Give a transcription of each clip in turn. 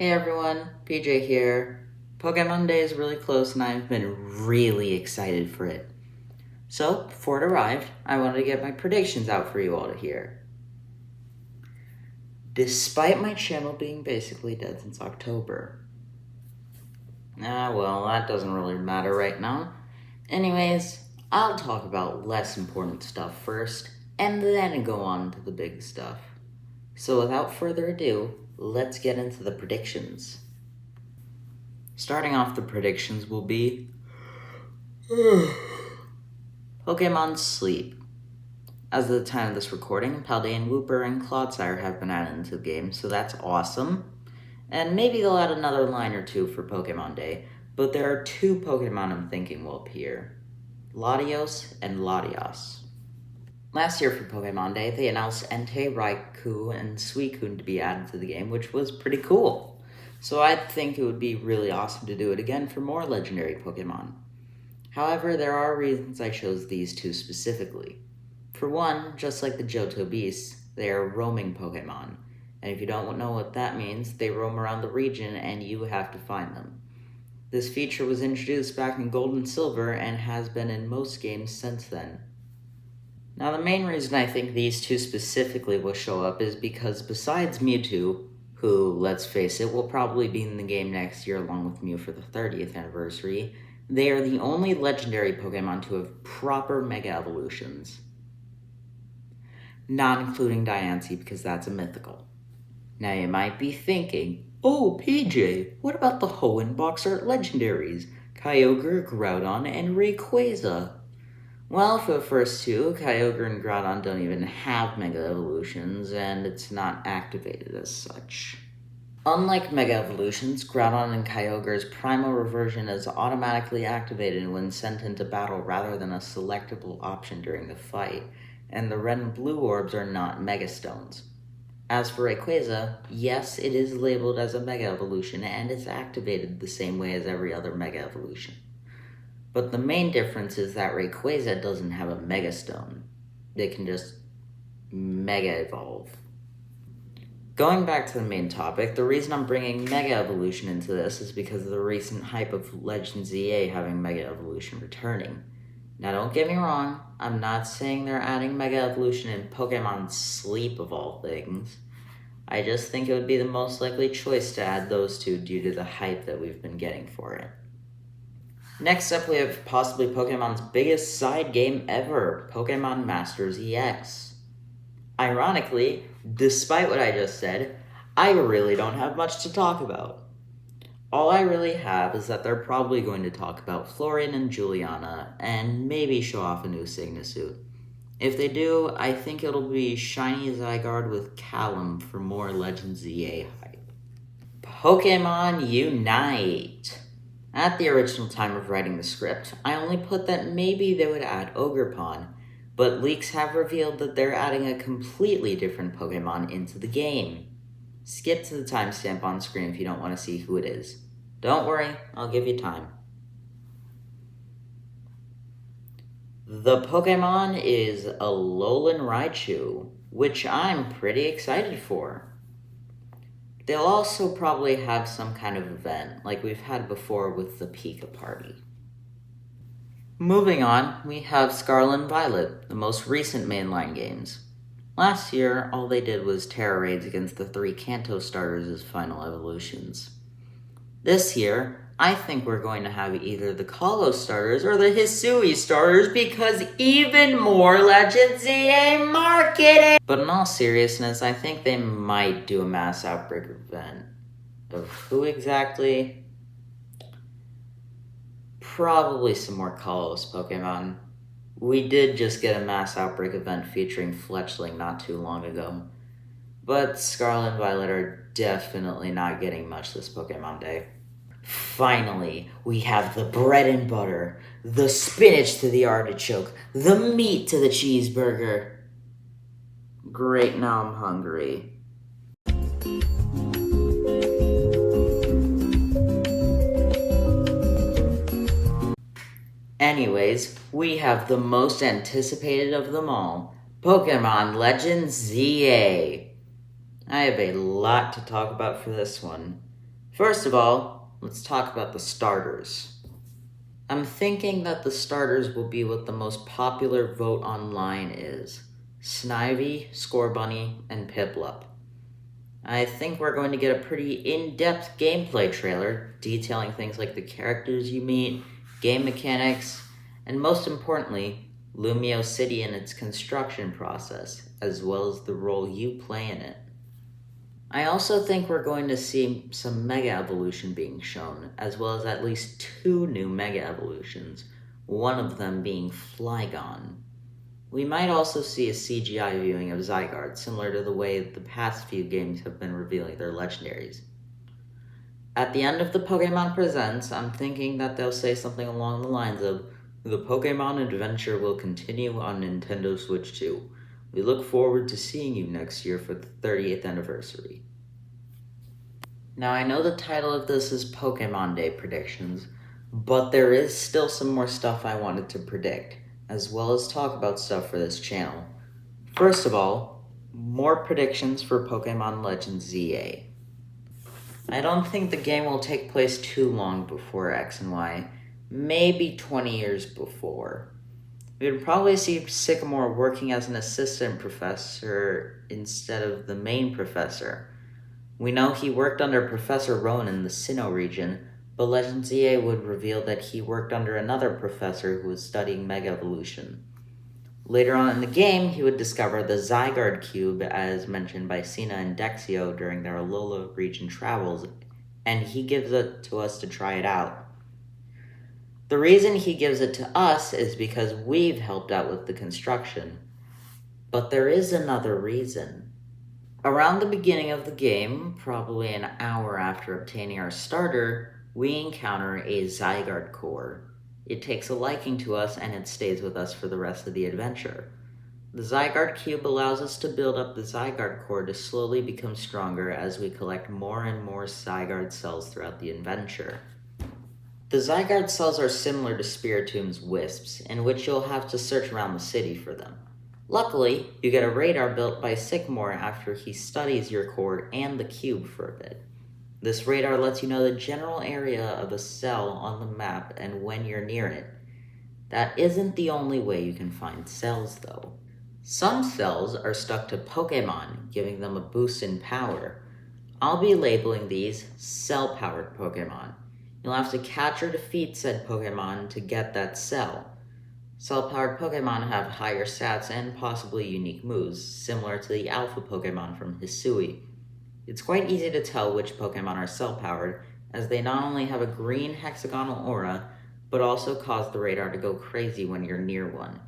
Hey everyone, PJ here. Pokemon Day is really close and I've been really excited for it. So, before it arrived, I wanted to get my predictions out for you all to hear. Despite my channel being basically dead since October. Well, that doesn't really matter right now. Anyways, I'll talk about less important stuff first, and then go on to the big stuff. So without further ado, let's get into the predictions. Starting off, the predictions will be Pokemon Sleep. As of the time of this recording, Paldean, Wooper, and Clodsire have been added into the game, so that's awesome. And maybe they'll add another line or two for Pokemon Day, but there are two Pokemon I'm thinking will appear. Latios and Latias. Last year for Pokemon Day, they announced Entei, Raikou, and Suicune to be added to the game, which was pretty cool. So I think it would be really awesome to do it again for more legendary Pokemon. However, there are reasons I chose these two specifically. For one, just like the Johto Beasts, they are roaming Pokemon, and if you don't know what that means, they roam around the region and you have to find them. This feature was introduced back in Gold and Silver and has been in most games since then. Now, the main reason I think these two specifically will show up is because besides Mewtwo, who, let's face it, will probably be in the game next year along with Mew for the 30th anniversary, they are the only legendary Pokemon to have proper Mega Evolutions. Not including Diancie, because that's a mythical. Now you might be thinking, oh PJ, what about the Hoenn Box Art legendaries? Kyogre, Groudon, and Rayquaza? Well, for the first two, Kyogre and Groudon don't even have Mega Evolutions, and it's not activated as such. Unlike Mega Evolutions, Groudon and Kyogre's Primal Reversion is automatically activated when sent into battle rather than a selectable option during the fight, and the red and blue orbs are not Mega Stones. As for Rayquaza, yes, it is labeled as a Mega Evolution, and it's activated the same way as every other Mega Evolution. But the main difference is that Rayquaza doesn't have a Mega Stone. It can just Mega Evolve. Going back to the main topic, the reason I'm bringing Mega Evolution into this is because of the recent hype of Legends EA having Mega Evolution returning. Now don't get me wrong, I'm not saying they're adding Mega Evolution in Pokemon Sleep of all things. I just think it would be the most likely choice to add those two due to the hype that we've been getting for it. Next up, we have possibly Pokemon's biggest side game ever, Pokemon Masters EX. Ironically, despite what I just said, I really don't have much to talk about. All I really have is that they're probably going to talk about Florian and Juliana, and maybe show off a new Signasuit. If they do, I think it'll be Shiny Zygarde with Callum for more Legends EA hype. Pokemon Unite! At the original time of writing the script, I only put that maybe they would add Ogerpon, but leaks have revealed that they're adding a completely different Pokemon into the game. Skip to the timestamp on screen if you don't want to see who it is. Don't worry, I'll give you time. The Pokemon is Alolan Raichu, which I'm pretty excited for. They'll also probably have some kind of event, like we've had before with the Pika Party. Moving on, we have Scarlet and Violet, the most recent mainline games. Last year, all they did was Terra raids against the 3 Kanto starters as final evolutions. This year, I think we're going to have either the Kalos starters or the Hisui starters because even more Legends EA marketing! But in all seriousness, I think they might do a mass outbreak event. Of who exactly? Probably some more Kalos Pokemon. We did just get a mass outbreak event featuring Fletchling not too long ago. But Scarlet and Violet are definitely not getting much this Pokemon Day. Finally, we have the bread and butter, the spinach to the artichoke, the meat to the cheeseburger. Great, now I'm hungry. Anyways, we have the most anticipated of them all, Pokemon Legends ZA. I have a lot to talk about for this one. First of all, let's talk about the starters. I'm thinking that the starters will be what the most popular vote online is: Snivy, Scorbunny, and Piplup. I think we're going to get a pretty in-depth gameplay trailer detailing things like the characters you meet, game mechanics, and most importantly, Lumio City and its construction process, as well as the role you play in it. I also think we're going to see some Mega Evolution being shown, as well as at least 2 new Mega Evolutions, one of them being Flygon. We might also see a CGI viewing of Zygarde, similar to the way the past few games have been revealing their legendaries. At the end of the Pokemon Presents, I'm thinking that they'll say something along the lines of, "The Pokemon adventure will continue on Nintendo Switch 2. We look forward to seeing you next year for the 30th anniversary." Now, I know the title of this is Pokemon Day Predictions, but there is still some more stuff I wanted to predict, as well as talk about stuff for this channel. First of all, more predictions for Pokemon Legends ZA. I don't think the game will take place too long before X and Y, maybe 20 years before. We would probably see Sycamore working as an assistant professor instead of the main professor. We know he worked under Professor Rowan in the Sinnoh region, but Legend ZA would reveal that he worked under another professor who was studying Mega Evolution. Later on in the game, he would discover the Zygarde Cube, as mentioned by Sina and Dexio during their Alola region travels, and he gives it to us to try it out. The reason he gives it to us is because we've helped out with the construction. But there is another reason. Around the beginning of the game, probably an hour after obtaining our starter, we encounter a Zygarde core. It takes a liking to us and it stays with us for the rest of the adventure. The Zygarde Cube allows us to build up the Zygarde core to slowly become stronger as we collect more and more Zygarde cells throughout the adventure. The Zygarde cells are similar to Spiritom's wisps, in which you'll have to search around the city for them. Luckily, you get a radar built by Sycamore after he studies your core and the cube for a bit. This radar lets you know the general area of a cell on the map and when you're near it. That isn't the only way you can find cells, though. Some cells are stuck to Pokémon, giving them a boost in power. I'll be labeling these cell-powered Pokémon. You'll have to catch or defeat said Pokémon to get that cell. Cell-powered Pokémon have higher stats and possibly unique moves, similar to the Alpha Pokémon from Hisui. It's quite easy to tell which Pokémon are cell-powered, as they not only have a green hexagonal aura, but also cause the radar to go crazy when you're near one.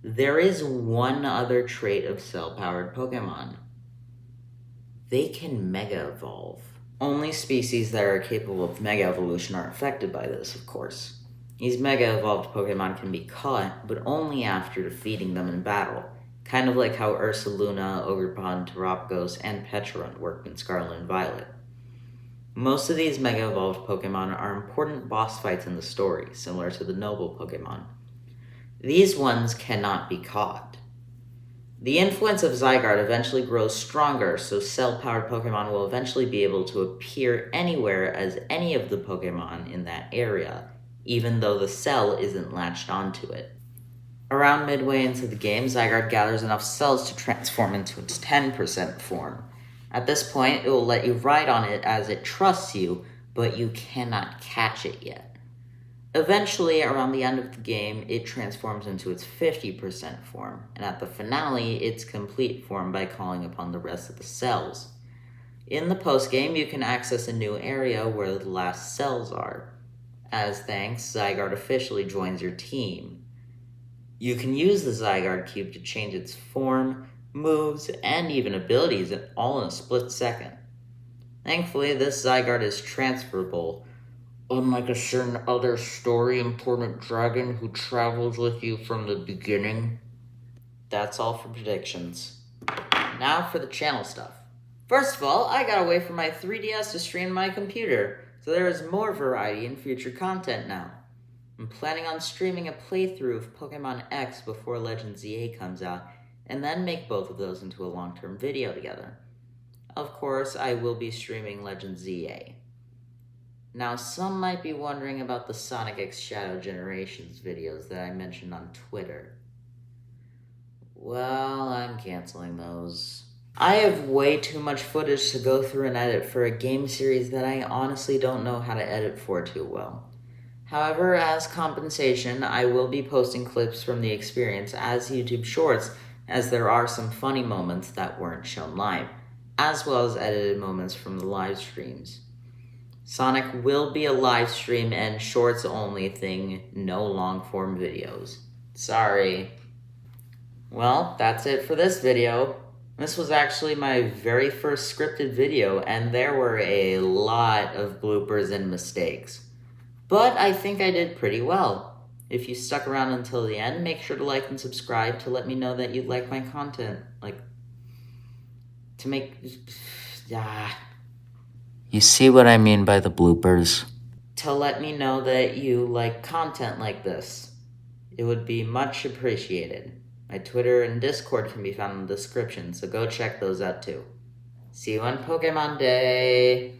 There is one other trait of cell-powered Pokémon. They can Mega Evolve. Only species that are capable of Mega Evolution are affected by this, of course. These Mega Evolved Pokemon can be caught, but only after defeating them in battle, kind of like how Ursaluna, Ogerpon, Terapagos, and Pecharunt worked in Scarlet and Violet. Most of these Mega Evolved Pokemon are important boss fights in the story, similar to the Noble Pokemon. These ones cannot be caught. The influence of Zygarde eventually grows stronger, so cell-powered Pokemon will eventually be able to appear anywhere as any of the Pokemon in that area, even though the cell isn't latched onto it. Around midway into the game, Zygarde gathers enough cells to transform into its 10% form. At this point, it will let you ride on it as it trusts you, but you cannot catch it yet. Eventually, around the end of the game, it transforms into its 50% form, and at the finale, its complete form by calling upon the rest of the cells. In the post-game, you can access a new area where the last cells are. As thanks, Zygarde officially joins your team. You can use the Zygarde Cube to change its form, moves, and even abilities all in a split second. Thankfully, this Zygarde is transferable, unlike a certain other story-important dragon who travels with you from the beginning. That's all for predictions. Now for the channel stuff. First of all, I got away from my 3DS to stream my computer, so there is more variety in future content now. I'm planning on streaming a playthrough of Pokemon X before Legend ZA comes out, and then make both of those into a long-term video together. Of course, I will be streaming Legend ZA. Now, some might be wondering about the Sonic X Shadow Generations videos that I mentioned on Twitter. Well, I'm canceling those. I have way too much footage to go through and edit for a game series that I honestly don't know how to edit for too well. However, as compensation, I will be posting clips from the experience as YouTube Shorts, as there are some funny moments that weren't shown live, as well as edited moments from the live streams. Sonic will be a live stream and shorts only thing, no long form videos. Sorry. Well, that's it for this video. This was actually my very first scripted video, and there were a lot of bloopers and mistakes. But I think I did pretty well. If you stuck around until the end, make sure to like and subscribe to let me know that you like my content. You see what I mean by the bloopers? To let me know that you like content like this. It would be much appreciated. My Twitter and Discord can be found in the description, so go check those out too. See you on Pokemon Day!